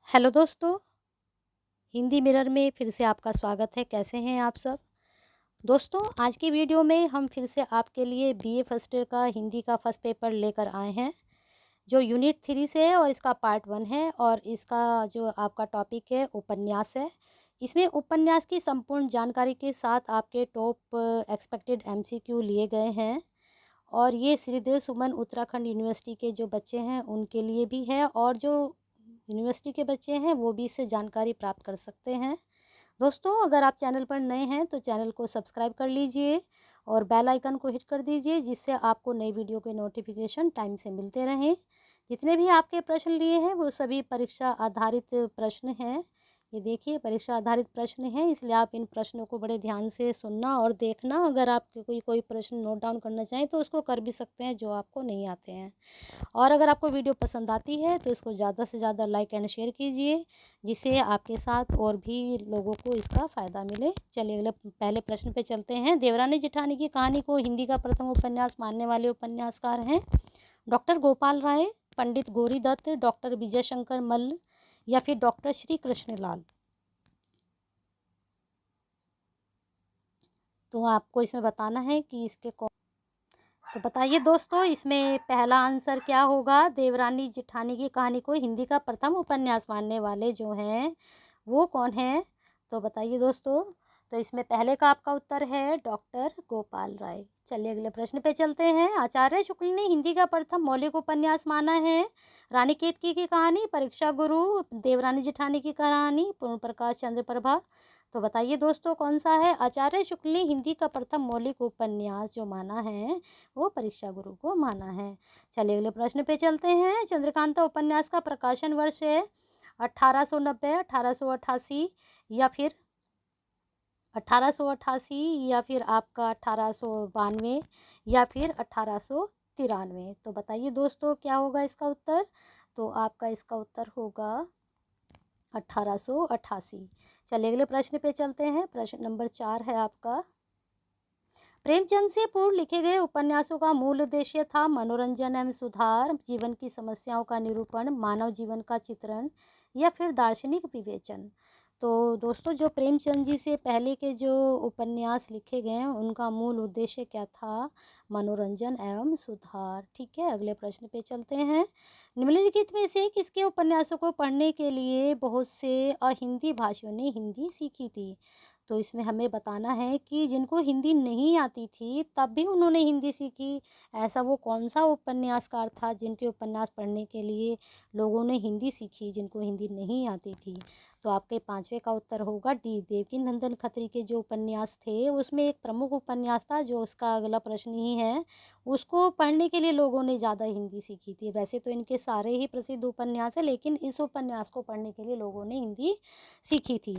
Hello दोस्तों, Hindi mirror में फिर से आपका स्वागत है। कैसे हैं आप सब? दोस्तों, आज की वीडियो में हम फिर से आपके लिए बीए फर्स्ट ईयर का हिंदी का फर्स्ट पेपर लेकर आए हैं, जो यूनिट 3 से है और इसका पार्ट 1 है और इसका जो आपका टॉपिक है उपन्यास है। इसमें उपन्यास की संपूर्ण जानकारी के साथ आपके टॉप एक्सपेक्टेड एमसीक्यू लिए गए हैं और ये श्रीदेव सुमन उत्तराखंड यूनिवर्सिटी के जो बच्चे हैं उनके लिए भी है और जो यूनिवर्सिटी के बच्चे हैं वो भी इससे जानकारी प्राप्त कर सकते हैं। दोस्तों, अगर आप चैनल पर नए हैं तो चैनल को सब्सक्राइब कर लीजिए और बेल आइकन को हिट कर दीजिए, जिससे आपको नई वीडियो के नोटिफिकेशन टाइम से मिलते रहें। जितने भी आपके प्रश्न लिए हैं वो सभी परीक्षा आधारित प्रश्न हैं। ये देखिए, परीक्षा आधारित प्रश्न हैं, इसलिए आप इन प्रश्नों को बड़े ध्यान से सुनना और देखना। अगर आप कोई प्रश्न नोट डाउन करना चाहें तो उसको कर भी सकते हैं जो आपको नहीं आते हैं। और अगर आपको वीडियो पसंद आती है तो इसको ज़्यादा से ज़्यादा लाइक एंड शेयर कीजिए, जिससे आपके साथ और भी लोगों को इसका फ़ायदा मिले। चलिए अगले पहले प्रश्न पे चलते हैं। देवरानी जेठानी की कहानी को हिंदी का प्रथम उपन्यास मानने वाले उपन्यासकार हैं डॉक्टर गोपाल राय, पंडित गौरी दत्त, डॉक्टर विजय शंकर मल्ल या फिर डॉक्टर श्री कृष्ण लाल। तो आपको इसमें बताना है कि इसके कौन। तो बताइए दोस्तों, इसमें पहला आंसर क्या होगा? देवरानी जेठानी की कहानी को हिंदी का प्रथम उपन्यास मानने वाले जो हैं वो कौन है? तो बताइए दोस्तों। तो इसमें पहले का आपका उत्तर है डॉक्टर गोपाल राय। चलिए अगले प्रश्न पे चलते हैं। आचार्य शुक्ल ने हिंदी का प्रथम मौलिक उपन्यास माना है रानी केतकी की कहानी, परीक्षा गुरु, देवरानी जेठानी की कहानी, पूर्ण प्रकाश चंद्र प्रभा। तो बताइए दोस्तों, कौन सा है? आचार्य शुक्ल ने हिंदी का प्रथम मौलिक उपन्यास जो माना है वो परीक्षा गुरु को माना है। चलिए अगले प्रश्न पे चलते हैं। चंद्रकांता उपन्यास का प्रकाशन वर्ष है 1890, 1888 या फिर 1888 या फिर आपका 1892 या फिर 1893। तो बताइए दोस्तों, क्या होगा इसका उत्तर? तो आपका इसका उत्तर होगा 1888। चलिए अगले प्रश्न पे चलते हैं। प्रश्न नंबर 4 है आपका। प्रेमचंद से पूर्व लिखे गए उपन्यासों का मूल उद्देश्य था मनोरंजन एवं सुधार, जीवन की समस्याओं का निरूपण, मानव जीवन का चित्रण या फिर दार्शनिक विवेचन। तो दोस्तों, जो प्रेमचंद जी से पहले के जो उपन्यास लिखे गए हैं उनका मूल उद्देश्य क्या था? मनोरंजन एवं सुधार। ठीक है, अगले प्रश्न पे चलते हैं। निम्नलिखित में से किसके उपन्यासों को पढ़ने के लिए बहुत से अहिंदी भाषियों ने हिंदी सीखी थी? तो इसमें हमें बताना है कि जिनको हिंदी नहीं आती थी तब भी उन्होंने हिंदी सीखी। ऐसा वो कौन सा उपन्यासकार था जिनके उपन्यास पढ़ने के लिए लोगों ने हिंदी सीखी, जिनको हिंदी नहीं आती थी? तो आपके पांचवे का उत्तर होगा डी, देवकीनंदन खत्री के जो उपन्यास थे उसमें एक प्रमुख उपन्यास था जो उसका अगला प्रश्न ही है, उसको पढ़ने के लिए लोगों ने ज़्यादा हिंदी सीखी थी। वैसे तो इनके सारे ही प्रसिद्ध उपन्यास हैं, लेकिन इस उपन्यास को पढ़ने के लिए लोगों ने हिंदी सीखी थी।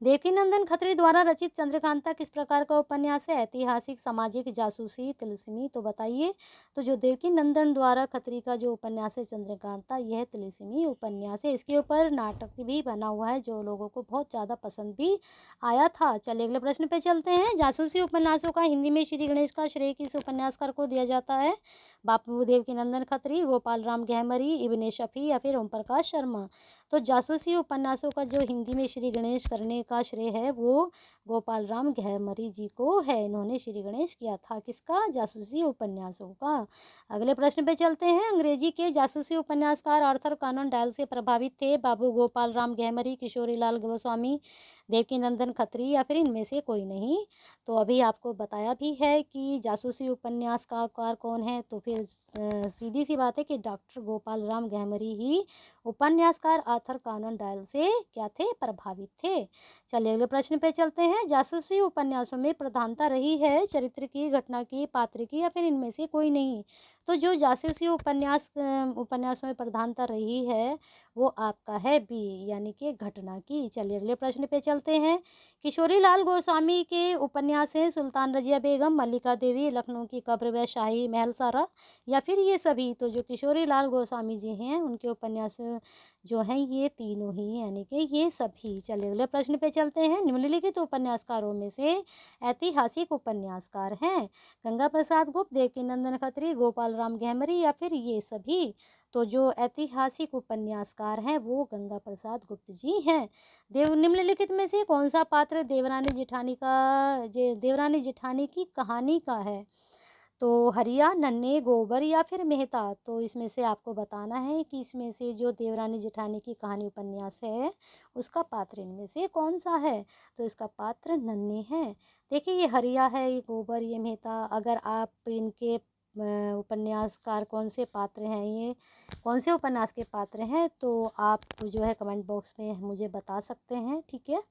देवकीनंदन खत्री द्वारा रचित चंद्रकांता किस प्रकार का उपन्यास है? ऐतिहासिक, सामाजिक, जासूसी, तिलिस्मी। तो बताइए। तो जो देवकीनंदन द्वारा खत्री का जो उपन्यास है चंद्रकांता, यह तिलिस्मी उपन्यास है। इसके ऊपर नाटक भी बना हुआ है जो लोगों को बहुत ज़्यादा पसंद भी आया था। चलिए अगले प्रश्न पे चलते हैं। जासूसी उपन्यासों का हिंदी में श्री गणेश का श्रेय किस उपन्यासकार को दिया जाता है? बापू देवकीनंदन खत्री, गोपाल राम गहमरी, इब्ने शफी या फिर ओम प्रकाश शर्मा। तो जासूसी उपन्यासों का जो हिंदी में श्री गणेश करने का श्रेय है वो गोपाल राम गहमरी जी को है। इन्होंने श्री गणेश किया था किसका? जासूसी उपन्यासों का। अगले प्रश्न पे चलते हैं। अंग्रेजी के जासूसी उपन्यासकार आर्थर कॉनन डॉयल से प्रभावित थे बाबू गोपाल राम गहमरी, किशोरीलाल गोस्वामी, देवकीनंदन खत्री या फिर इनमें से कोई नहीं? तो अभी आपको बताया भी है कि जासूसी उपन्यास का कार कौन है, तो फिर सीधी सी बात है कि डॉक्टर गोपाल राम गहमरी ही उपन्यासकार आर्थर कॉनन डॉयल से क्या थे? प्रभावित थे। चलिए अगले प्रश्न पे चलते हैं। जासूसी उपन्यासों में प्रधानता रही है चरित्र की, घटना की, पात्र की या फिर इनमें से कोई नहीं? तो जो जासूसी उपन्यासों में प्रधानता रही है वो आपका है बी, यानी कि घटना की। चलिए अगले प्रश्न पे चलते हैं। किशोरीलाल गोस्वामी के उपन्यास हैं सुल्तान रजिया बेगम, मल्लिका देवी, लखनऊ की कब्र व शाही महल सारा या फिर ये सभी? तो जो किशोरीलाल गोस्वामी जी हैं उनके उपन्यास जो हैं ये तीनों ही, यानी कि ये सभी। चलिए अगले प्रश्न पे चलते हैं। निम्नलिखित उपन्यासकारों में से ऐतिहासिक उपन्यासकार हैं गंगा प्रसाद गुप्त, देवकीनंदन खत्री, गोपाल राम गहमरी या फिर ये सभी? तो जो ऐतिहासिक उपन्यासकार हैं वो गंगा प्रसाद गुप्त जी हैं। निम्नलिखित में से कौन सा पात्र देवरानी जेठानी की कहानी का है? तो हरिया, नन्हे, गोबर या फिर मेहता। तो इसमें से आपको बताना है कि इसमें से जो देवरानी जेठानी की कहानी उपन्यास है उसका पात्र इनमें से कौन सा है? तो इसका पात्र नन्हे हैं। देखिए, ये हरिया है, ये गोबर, ये मेहता। अगर आप इनके उपन्यासकार कौन से पात्र हैं, ये कौन से उपन्यास के पात्र हैं, तो आप जो है कमेंट बॉक्स में मुझे बता सकते हैं। ठीक है,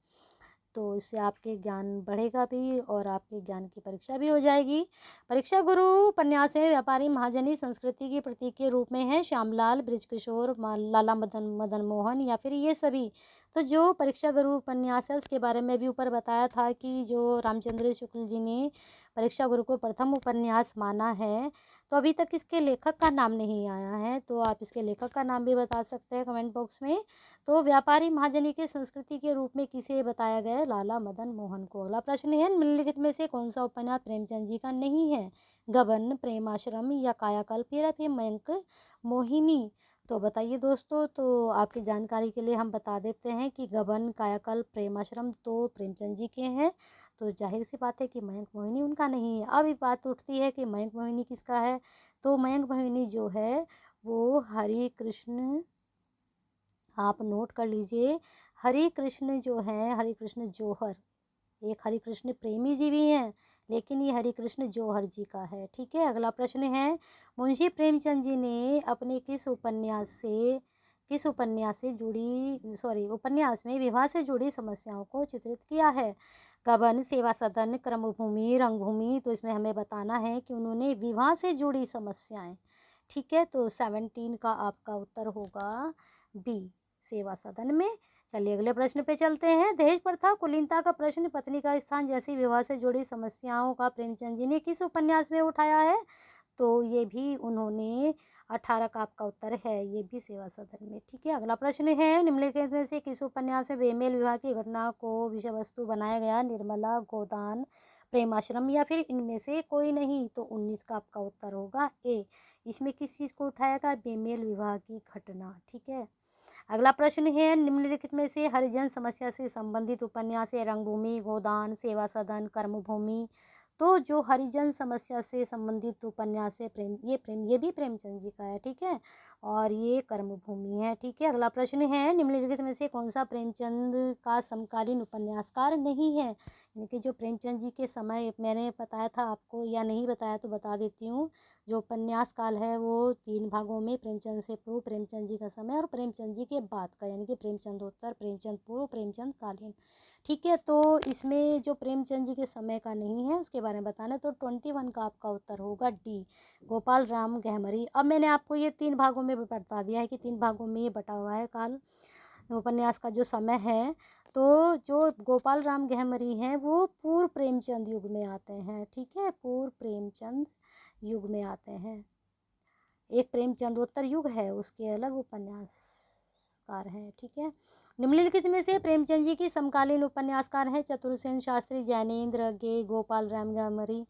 तो इससे आपके ज्ञान बढ़ेगा भी और आपके ज्ञान की परीक्षा भी हो जाएगी। परीक्षा गुरु उपन्यास में व्यापारी महाजनी संस्कृति के प्रतीक के रूप में है श्यामलाल, बृजकिशोर, लाला मदन मोहन या फिर ये सभी। तो जो परीक्षा गुरु उपन्यास है उसके बारे में भी ऊपर बताया था कि जो रामचंद्र शुक्ल जी ने परीक्षा गुरु को प्रथम उपन्यास माना है, तो अभी तक इसके लेखक का नाम नहीं आया है, तो आप इसके लेखक का नाम भी बता सकते हैं कमेंट बॉक्स में। तो व्यापारी महाजनी के संस्कृति के रूप में किसे बताया गया है? लाला मदन मोहन को। अगला प्रश्न है, निम्नलिखित में से कौन सा उपन्यास प्रेमचंद जी का नहीं है? गबन, प्रेमाश्रम या कायाकल्प या फिर मयंक मोहिनी। तो बताइए दोस्तों, तो आपकी जानकारी के लिए हम बता देते हैं कि गबन, कायाकल्प, प्रेमाश्रम तो प्रेमचंद जी के हैं। तो जाहिर सी बात है कि मयंक मोहिनी उनका नहीं है। अब एक बात उठती है कि मयंक मोहिनी किसका है? तो मयंक मोहिनी जो है वो हरि कृष्ण, आप नोट कर लीजिए, हरि कृष्ण जो हैं, हरि कृष्ण जौहर, एक हरि कृष्ण प्रेमी जी भी हैं, लेकिन ये हरि कृष्ण जौहर जी का है। ठीक है, अगला प्रश्न है, मुंशी प्रेमचंद जी ने अपने उपन्यास में विवाह से जुड़ी समस्याओं को चित्रित किया है? गबन, सेवा सदन, कर्मभूमि, रंगभूमि। तो इसमें हमें बताना है कि उन्होंने विवाह से जुड़ी समस्याएं। ठीक है, तो 17 का आपका उत्तर होगा बी, सेवा सदन में। चलिए अगले प्रश्न पे चलते हैं। दहेज प्रथा, कुलीनता का प्रश्न, पत्नी का स्थान जैसी विवाह से जुड़ी समस्याओं का प्रेमचंद जी ने किस उपन्यास में उठाया है? तो ये भी उन्होंने 18 का आपका उत्तर है, ये भी सेवा सदन में। ठीक है, अगला प्रश्न है, निम्नलिखित में से किस उपन्यास में बेमेल विवाह की घटना को विषय वस्तु बनाया गया? निर्मला, गोदान, प्रेमाश्रम या फिर इनमें से कोई नहीं। तो 19 का आपका उत्तर होगा ए। इसमें किस चीज़ को उठाया गया? बेमेल विवाह की घटना। ठीक है, अगला प्रश्न है, निम्नलिखित में से हरिजन समस्या से संबंधित उपन्यास है? रंगभूमि, गोदान, सेवा सदन, कर्मभूमि। तो जो हरिजन समस्या से संबंधित उपन्यास है ये भी प्रेमचंद जी का है। ठीक है, और ये कर्मभूमि है। ठीक है, अगला प्रश्न है, निम्नलिखित में से कौन सा प्रेमचंद का समकालीन उपन्यासकार नहीं है? यानी कि जो प्रेमचंद जी के समय मैंने बताया था आपको या नहीं बताया तो बता देती हूँ। जो उपन्यास काल है वो 3 भागों में, प्रेमचंद से पूर्व, प्रेमचंद जी का समय और प्रेमचंद जी के बाद का, यानी कि प्रेमचंदोत्तर, प्रेमचंद पूर्व, प्रेमचंद कालीन। ठीक है, तो इसमें जो प्रेमचंद जी के समय का नहीं है उसके बारे में बताना है, तो 21 का आपका उत्तर होगा डी, गोपाल राम गहमरी। अब मैंने आपको ये 3 भागों में बता दिया है कि 3 भागों में ये बटा हुआ है काल उपन्यास का जो समय है। तो जो गोपाल राम गहमरी हैं वो पूर्व प्रेमचंद युग में आते हैं। ठीक है, पूर्व प्रेमचंद युग में आते हैं। एक प्रेमचंदोत्तर युग है, उसके अलग उपन्यासकार हैं। ठीक है, निम्नलिखित में से प्रेमचंद जी की समकालीन उपन्यासकार हैं? चतुरसेन शास्त्री, जैनेन्द्र गे, गोपाल राम गहमरी।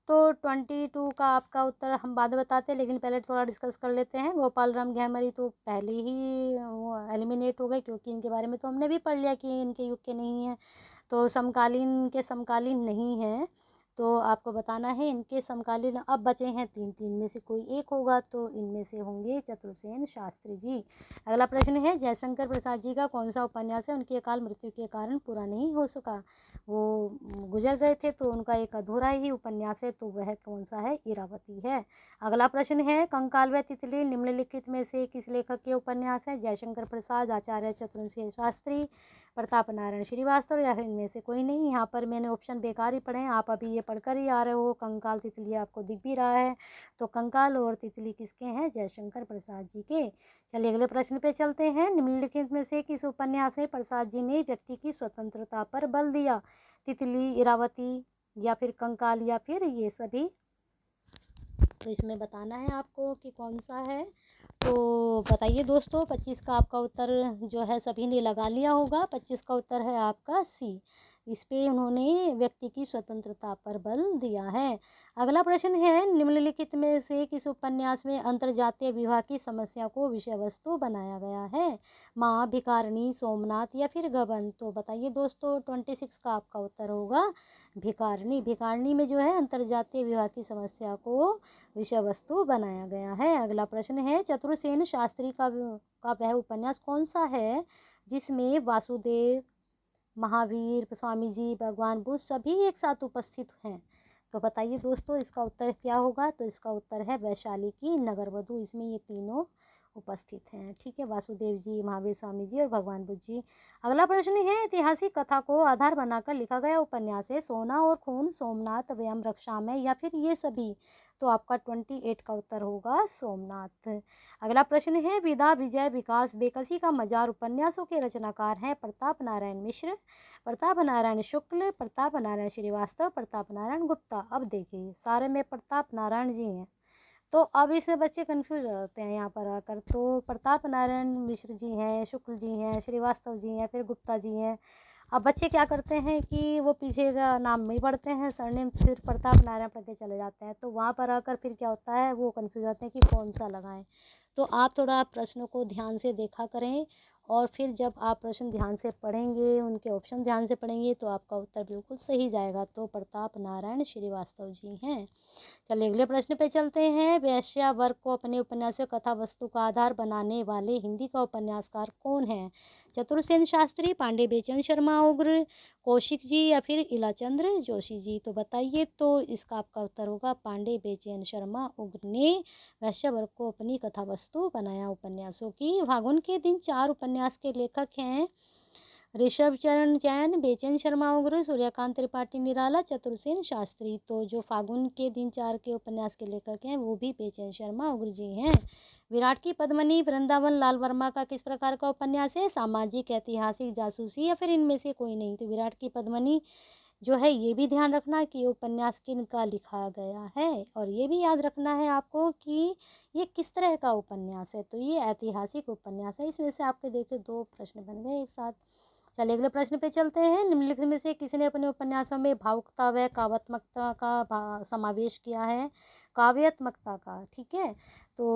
तो 22 का आपका उत्तर हम बाद में बताते हैं, लेकिन पहले थोड़ा डिस्कस कर लेते हैं। गोपाल राम गहमरी तो पहले ही वो एलिमिनेट हो गए, क्योंकि इनके बारे में तो हमने भी पढ़ लिया कि इनके युग के नहीं हैं, तो समकालीन नहीं है। तो आपको बताना है इनके समकालीन। अब बचे हैं 3 में से कोई एक होगा, तो इनमें से होंगे चतुर्सेन शास्त्री जी। अगला प्रश्न है, जयशंकर प्रसाद जी का कौन सा उपन्यास है उनकी अकाल मृत्यु के कारण पूरा नहीं हो सका? वो गुजर गए थे, तो उनका एक अधूरा ही उपन्यास है, तो वह कौन सा है? इरावती है। अगला प्रश्न है, कंकाल व तितली निम्नलिखित में से किस लेखक के उपन्यास है? जयशंकर प्रसाद, आचार्य चतुर्सेन शास्त्री, प्रताप नारायण श्रीवास्तव या फिर इनमें से कोई नहीं। यहाँ पर मैंने ऑप्शन बेकार ही पढ़े हैं, आप अभी ये पढ़कर ही आ रहे हो। कंकाल तितली आपको दिख भी रहा है, तो कंकाल और तितली किसके हैं? जयशंकर प्रसाद जी के। चलिए अगले प्रश्न पे चलते हैं। निम्नलिखित में से किस उपन्यास में प्रसाद जी ने व्यक्ति की स्वतंत्रता पर बल दिया? तितली, इरावती या फिर कंकाल या फिर ये सभी। तो इसमें बताना है आपको कि कौन सा है। तो बताइए दोस्तों, 25 का आपका उत्तर जो है सभी ने लगा लिया होगा। 25 का उत्तर है आपका सी, इस पे उन्होंने व्यक्ति की स्वतंत्रता पर बल दिया है। अगला प्रश्न है, निम्नलिखित में से किस उपन्यास में अंतर्जातीय विवाह की समस्या को विषय वस्तु बनाया गया है? माँ, भिखारिणी, सोमनाथ या फिर गबन? तो बताइए दोस्तों, 26 का आपका उत्तर होगा भिखारिणी। भिखारिणी में जो है अंतर्जातीय विवाह की समस्या को विषय वस्तु बनाया गया है। अगला प्रश्न है, चतुरसेन शास्त्री का वह उपन्यास कौन सा है जिसमें वासुदेव, महावीर, स्वामी जी, भगवान बुद्ध सभी एक साथ उपस्थित हैं? तो बताइए दोस्तों, इसका उत्तर क्या होगा? तो इसका उत्तर है वैशाली की नगरवधु। इसमें ये तीनों उपस्थित हैं। ठीक है, वासुदेव जी, महावीर स्वामी जी और भगवान बुद्ध जी। अगला प्रश्न है, ऐतिहासिक कथा को आधार बनाकर लिखा गया उपन्यास है सोना और खून, सोमनाथ, वयम रक्षामय या फिर ये सभी? तो आपका 28 का उत्तर होगा सोमनाथ। अगला प्रश्न है, विदा, विजय, विकास, बेकसी का मजार उपन्यासों के रचनाकार हैं प्रताप नारायण मिश्र, प्रताप नारायण शुक्ल, प्रताप नारायण श्रीवास्तव, प्रताप नारायण गुप्ता? अब देखिए, सारे में प्रताप नारायण जी हैं, तो अब इसमें बच्चे कंफ्यूज हो जाते हैं यहाँ पर आकर। तो प्रताप नारायण मिश्र जी हैं, शुक्ल जी हैं, श्रीवास्तव जी हैं, फिर गुप्ता जी हैं। अब बच्चे क्या करते हैं कि वो पीछे का नाम नहीं पढ़ते हैं, सरनेम फिर प्रताप नारायण पढ़ के चले जाते हैं, तो वहाँ पर आकर फिर क्या होता है, वो कंफ्यूज होते हैं कि कौन सा लगाएं। तो आप थोड़ा प्रश्न को ध्यान से देखा करें, और फिर जब आप प्रश्न ध्यान से पढ़ेंगे, उनके ऑप्शन ध्यान से पढ़ेंगे, तो आपका उत्तर बिल्कुल सही जाएगा। तो प्रताप नारायण श्रीवास्तव जी हैं। चलिए अगले प्रश्न पे चलते हैं, वैश्या वर्ग को अपने उपन्यासों कथा वस्तु का आधार बनाने वाले हिंदी का उपन्यासकार कौन है? चतुरसेन शास्त्री, पांडे बेचन शर्मा उग्र, कौशिक जी या फिर इलाचंद्र जोशी जी? तो बताइए, तो इसका आपका उत्तर होगा पांडे बेचन शर्मा उग्र ने वैश्या वर्ग को अपनी कथा वस्तु बनाया उपन्यासों की। फागुन के दिन 4 उपन्यास के लेखक हैं ऋषभ चरण जैन, बेचन शर्मा उग्र, सूर्यकांत त्रिपाठी निराला, चतुरसेन शास्त्री। तो जो फागुन के दिन 4 के उपन्यास के लेखक हैं वो भी बेचन शर्मा उग्र जी हैं। विराट की पद्मिनी वृंदावन लाल वर्मा का किस प्रकार का उपन्यास है? सामाजिक, ऐतिहासिक, जासूसी या फिर इनमें से कोई नहीं? तो विराट की पद्मिनी जो है, ये भी ध्यान रखना कि ये उपन्यास किनका लिखा गया है, और ये भी याद रखना है आपको कि ये किस तरह का उपन्यास है। तो ये ऐतिहासिक उपन्यास है। इसमें से आपके देखिए 2 प्रश्न बन गए एक साथ। चलिए अगले प्रश्न पे चलते हैं, निम्नलिखित में से किसी ने अपने उपन्यासों में भावुकता व काव्यात्मकता का समावेश किया है? काव्यात्मकता का, ठीक है, तो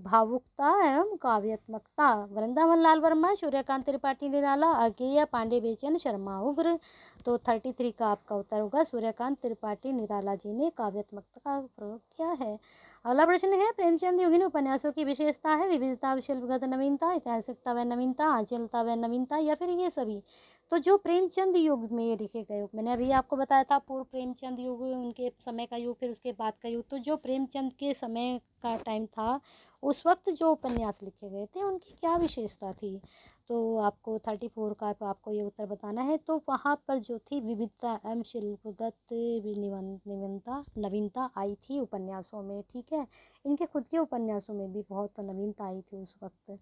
भावुकता एवं काव्यात्मकता, वृंदावन लाल वर्मा, सूर्यकांत त्रिपाठी निराला, अज्ञेय, पांडे बेचन शर्मा उग्र? तो 33 का आपका उत्तर होगा सूर्यकांत त्रिपाठी निराला जी ने काव्यात्मकता का प्रयोग किया है। अगला प्रश्न है, प्रेमचंद योगिनी उपन्यासों की विशेषता है? विविधता, शिल्पगत नवीनता, ऐतिहासिकता व नवीनता, आंचलता व नवीनता या फिर ये सभी? तो जो प्रेमचंद युग में लिखे गए, मैंने अभी आपको बताया था पूर्व प्रेमचंद युग, उनके समय का युग, फिर उसके बाद का युग। तो जो प्रेमचंद के समय का टाइम था, उस वक्त जो उपन्यास लिखे गए थे उनकी क्या विशेषता थी? तो आपको 34 का आपको ये उत्तर बताना है। तो वहाँ पर जो थी विविधता एवं शिल्पगत नवीनता आई थी उपन्यासों में, ठीक है। इनके खुद के उपन्यासों में भी बहुत नवीनता आई थी उस वक्त।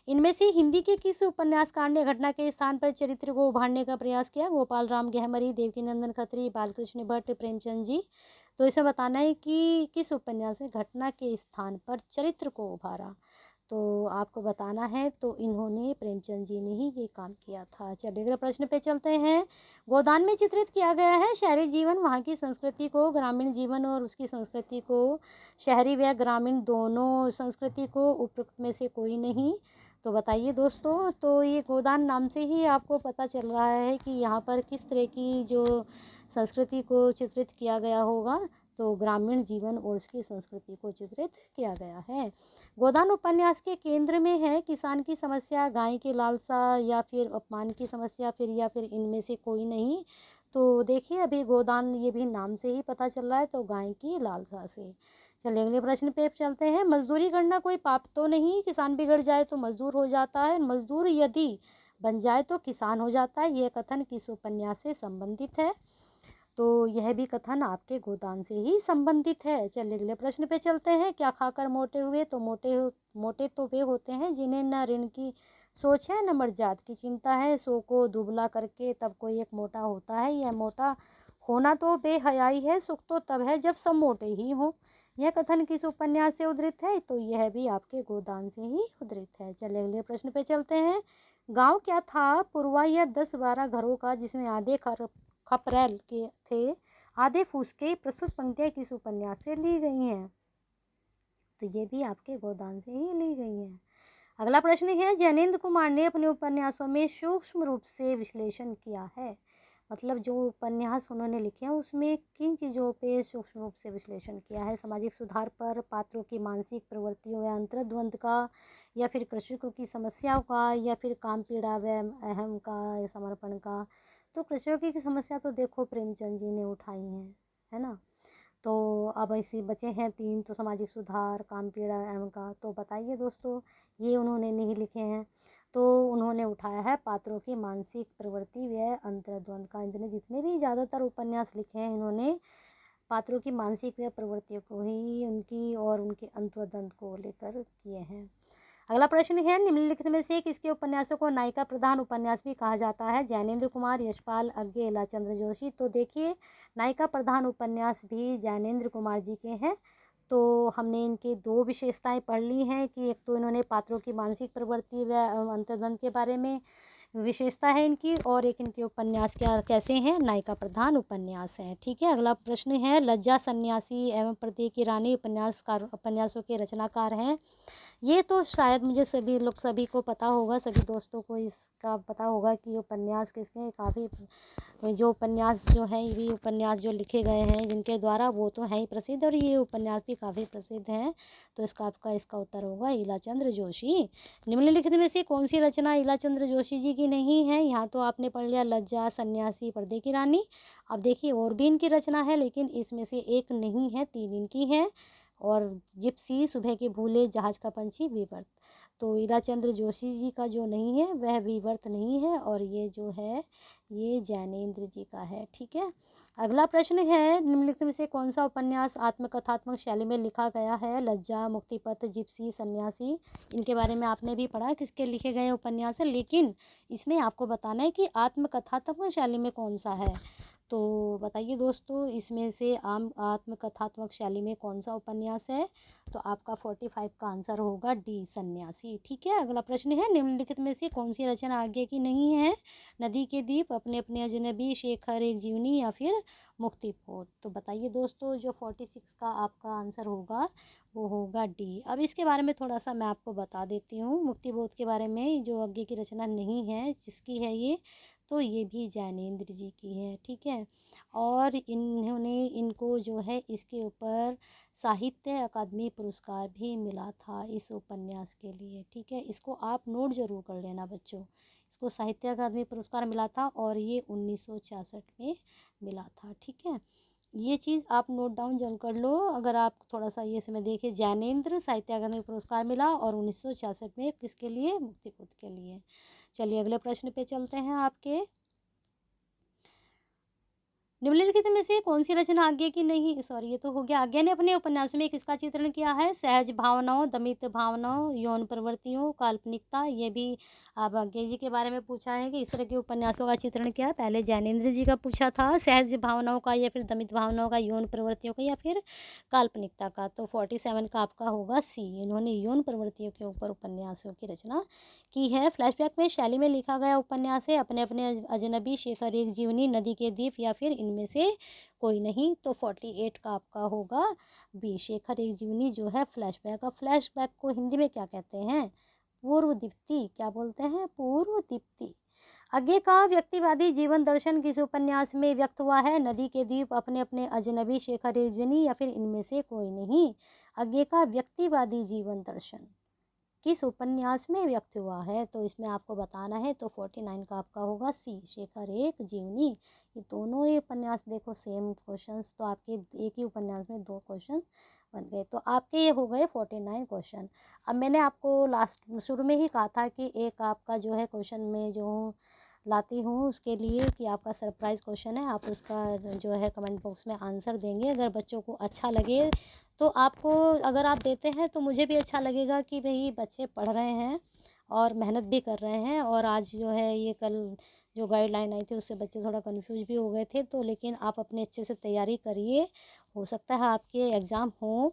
इनमें से हिंदी के किस उपन्यासकार ने घटना के स्थान पर चरित्र को उभारने का प्रयास किया? गोपाल राम गहमरी, देवकीनंदन खत्री, बालकृष्ण भट्ट, प्रेमचंद जी? तो इसे बताना है कि किस उपन्यास ने घटना के स्थान पर चरित्र को उभारा। तो आपको बताना है, तो इन्होंने प्रेमचंद जी ने ही ये काम किया था। चलिए अगले प्रश्न पे चलते हैं, गोदान में चित्रित किया गया है शहरी जीवन, वहाँ की संस्कृति को, ग्रामीण जीवन और उसकी संस्कृति को, शहरी व ग्रामीण दोनों संस्कृति को, उपरोक्त में से कोई नहीं? तो बताइए दोस्तों, तो ये गोदान नाम से ही आपको पता चल रहा है कि यहाँ पर किस तरह की जो संस्कृति को चित्रित किया गया होगा। तो ग्रामीण जीवन और उसकी संस्कृति को चित्रित किया गया है। गोदान उपन्यास के केंद्र में है किसान की समस्या, गाय की लालसा या फिर अपमान की समस्या, फिर या फिर इनमें से कोई नहीं? तो देखिए, अभी गोदान ये भी नाम से ही पता चल रहा है, तो गाय की लालसा से। चलिए अगले प्रश्न पे चलते हैं, मजदूरी करना कोई पाप तो नहीं? किसान बिगड़ जाए तो मजदूर हो जाता है, मजदूर यदि बन जाए तो किसान हो जाता है, यह कथन किस उपन्यास से संबंधित है? तो यह भी कथन आपके गोदान से ही संबंधित है। चलिए अगले प्रश्न पे चलते हैं, क्या खाकर मोटे हुए? तो मोटे तो वे होते हैं जिन्हें न ऋण की सोच है न मर्जाद की चिंता है, सो को दुबला करके तब कोई एक मोटा होता है, यह मोटा होना तो बेहयाई है, सुख तो तब है जब सब मोटे ही हों। यह कथन किस उपन्यास से उद्धृत है? तो यह भी आपके गोदान से ही उद्धृत है। चलिए अगले प्रश्न पे चलते हैं, गांव क्या था? पुरवा या 10-12 घरों का जिसमें आधे खपरेल के थे, आधे फुसके प्रस्तुत पंक्तियाँ किस उपन्यास से ली गई हैं? तो ये भी आपके गोदान से ही ली गई हैं। अगला प्रश्न है, ज्ञानेंद्र कुमार ने अपने उपन्यासों में सूक्ष्म रूप से विश्लेषण किया है। मतलब जो उपन्यास उन्होंने लिखे हैं उसमें किन चीज़ों पे सूक्ष्म रूप से विश्लेषण किया है? सामाजिक सुधार पर, पात्रों की मानसिक प्रवृत्तियों या अंतर्द्वंद का, या फिर कृषकों की समस्याओं का, या फिर काम पीड़ा व अहम का या समर्पण का? तो कृषकों की समस्या तो देखो प्रेमचंद जी ने उठाई है ना। तो अब ऐसे बचे हैं 3, तो सामाजिक सुधार, काम पीड़ा एवं का। तो बताइए दोस्तों, ये उन्होंने नहीं लिखे हैं। तो उन्होंने उठाया है पात्रों की मानसिक प्रवृत्ति व अंतर्द्वंद का। इतने जितने भी ज़्यादातर उपन्यास लिखे हैं इन्होंने पात्रों की मानसिक व प्रवृत्तियों को ही उनकी और उनके अंतर्द्वंद को लेकर किए हैं। अगला प्रश्न है, निम्नलिखित में से किसके उपन्यासों को नायिका प्रधान उपन्यास भी कहा जाता है? ज्ञानेंद्र कुमार, यशपाल अज्ञे, इलाचंद्र जोशी। तो देखिए, नायिका प्रधान उपन्यास भी ज्ञानेंद्र कुमार जी के हैं। तो हमने इनकी 2 विशेषताएं पढ़ ली हैं कि एक तो इन्होंने पात्रों की मानसिक प्रवृत्ति व अंतर्द्वंद के बारे में विशेषता है इनकी, और एक इनके उपन्यास क्या कैसे हैं, नायिका प्रधान उपन्यास हैं। ठीक है। अगला प्रश्न है, लज्जा सन्यासी एवं प्रतीक की रानी उपन्यासों के रचनाकार हैं। ये तो शायद मुझे सभी को पता होगा, सभी दोस्तों को इसका पता होगा कि उपन्यास किसके हैं। काफ़ी जो उपन्यास जो है, ये उपन्यास जो लिखे गए हैं जिनके द्वारा, वो तो है ही प्रसिद्ध, और ये उपन्यास भी काफ़ी प्रसिद्ध हैं। तो इसका उत्तर होगा इलाचंद्र जोशी। निम्नलिखित में से कौन सी रचना इलाचंद्र जोशी जी की नहीं है? यहाँ तो आपने पढ़ लिया लज्जा, सन्यासी, पर्दे की रानी। अब देखिए, और भी इनकी रचना है, लेकिन इसमें से एक नहीं है, 3 इनकी हैं। और जिप्सी, सुबह के भूले, जहाज का पंछी, विवर्त। तो इलाचंद्र जोशी जी का जो नहीं है वह विवर्त नहीं है, और ये जो है ये ज्ञानेंद्र जी का है। ठीक है। अगला प्रश्न है, निम्नलिखित में से कौन सा उपन्यास आत्मकथात्मक शैली में लिखा गया है? लज्जा, मुक्तिपथ, जिप्सी, सन्यासी। इनके बारे में आपने भी पढ़ा किसके लिखे गए उपन्यास है, लेकिन इसमें आपको बताना है कि आत्मकथात्मक शैली में कौन सा है। तो बताइए दोस्तों, इसमें से आत्मकथात्मक शैली में कौन सा उपन्यास है? तो आपका 45 का आंसर होगा डी, सन्यासी। ठीक है। अगला प्रश्न है, निम्नलिखित में से कौन सी रचना आगे की नहीं है? नदी के दीप, अपने अपने अजनबी, शेखर एक जीवनी, या फिर मुक्तिपोत। तो बताइए दोस्तों, जो 46 का आपका आंसर होगा वो होगा डी। अब इसके बारे में थोड़ा सा मैं आपको बता देती हूँ, मुक्तिबोध के बारे में, जो आगे की रचना नहीं है, जिसकी है ये, तो ये भी ज्ञानेंद्र जी की है। ठीक है। और इन्होंने इनको जो है इसके ऊपर साहित्य अकादमी पुरस्कार भी मिला था इस उपन्यास के लिए। ठीक है। इसको आप नोट जरूर कर लेना बच्चों, इसको साहित्य अकादमी पुरस्कार मिला था, और ये 1966 में मिला था। ठीक है। ये चीज़ आप नोट डाउन जरूर कर लो। अगर आप थोड़ा सा ये समय देखिए, ज्ञानेंद्र साहित्य अकादमी पुरस्कार मिला, और 1966 में किसके लिए? मुक्तिबोध के लिए। चलिए अगले प्रश्न पे चलते हैं आपके। निम्नलिखित में से कौन सी रचना आज्ञा की नहीं, सॉरी ये तो हो गया। आज्ञा ने अपने उपन्यास में किसका चित्रण किया है? सहज भावनाओं, दमित भावनाओं, यौन प्रवृत्तियों, काल्पनिकता। ये भी अब आज्ञा जी के बारे में पूछा है कि इस तरह के उपन्यासों का चित्रण किया है। पहले ज्ञानेंद्र जी का पूछा था, सहज भावनाओं का, या फिर दमित भावनाओं का, यौन प्रवृत्तियों का, या फिर काल्पनिकता का। तो 47 का आपका होगा सी, इन्होंने यौन प्रवृत्तियों के ऊपर उपन्यासों की रचना की है। फ्लैशबैक में शैली में लिखा गया उपन्यास है अपने अपने अजनबी, शेखर एक जीवनी, नदी के द्वीप, या फिर इनमें से कोई नहीं। तो 48 का आपका होगा बी, शेखर एक जीवनी जो है फ्लैशबैक। अब फ्लैशबैक को हिंदी में क्या कहते हैं? पूर्व दीप्ति। क्या बोलते हैं? पूर्व दीप्ति। आगे का व्यक्तिवादी जीवन दर्शन किस उपन्यास में व्यक्त हुआ है? नदी के द्वीप, अपने अपने अजनबी, शेखर एक जीवनी, या फिर इनमें से कोई नहीं। आगे का व्यक्तिवादी जीवन दर्शन किस उपन्यास में व्यक्त हुआ है? तो इसमें आपको बताना है। तो 49 का आपका होगा सी, शेखर एक जीवनी। ये दोनों ही उपन्यास देखो सेम क्वेश्चंस, तो आपके एक ही उपन्यास में 2 क्वेश्चन बन गए। तो आपके ये हो गए 49 क्वेश्चन। अब मैंने आपको लास्ट शुरू में ही कहा था कि एक आपका जो है क्वेश्चन में जो लाती हूँ उसके लिए कि आपका सरप्राइज़ क्वेश्चन है, आप उसका जो है कमेंट बॉक्स में आंसर देंगे। अगर बच्चों को अच्छा लगे तो आपको, अगर आप देते हैं तो मुझे भी अच्छा लगेगा कि भाई बच्चे पढ़ रहे हैं और मेहनत भी कर रहे हैं। और आज जो है ये कल जो गाइडलाइन आई थी उससे बच्चे थोड़ा कंफ्यूज भी हो गए थे। तो लेकिन आप अपने अच्छे से तैयारी करिए, हो सकता है आपके एग्ज़ाम हो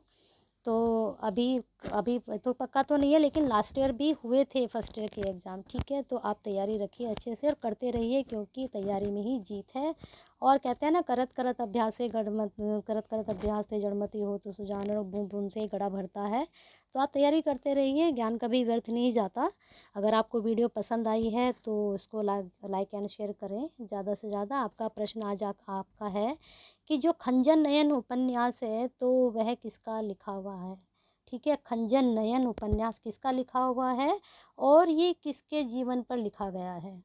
तो अभी अभी तो पक्का तो नहीं है, लेकिन लास्ट ईयर भी हुए थे फर्स्ट ईयर के एग्ज़ाम, ठीक है। तो आप तैयारी रखिए अच्छे से और करते रहिए, क्योंकि तैयारी में ही जीत है। और कहते हैं ना, करत करत अभ्यास से गढ़मत, करत करत अभ्यास से जड़मति हो तो सुजान, और बूंद बूंद से ही घड़ा भरता है। तो आप तैयारी करते रहिए, ज्ञान कभी व्यर्थ नहीं जाता। अगर आपको वीडियो पसंद आई है तो उसको लाइक एंड शेयर करें ज़्यादा से ज़्यादा। आपका प्रश्न आज आपका है कि जो खंजन नयन उपन्यास है तो वह किसका लिखा हुआ है, ठीक है। खंजन नयन उपन्यास किसका लिखा हुआ है और ये किसके जीवन पर लिखा गया है।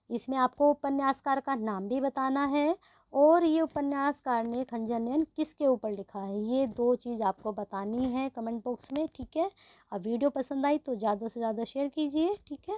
इसमें आपको उपन्यासकार का नाम भी बताना है और ये उपन्यासकार ने खंजन नयन किसके ऊपर लिखा है, ये दो चीज़ आपको बतानी है कमेंट बॉक्स में, ठीक है। अब वीडियो पसंद आई तो ज़्यादा से ज़्यादा शेयर कीजिए, ठीक है।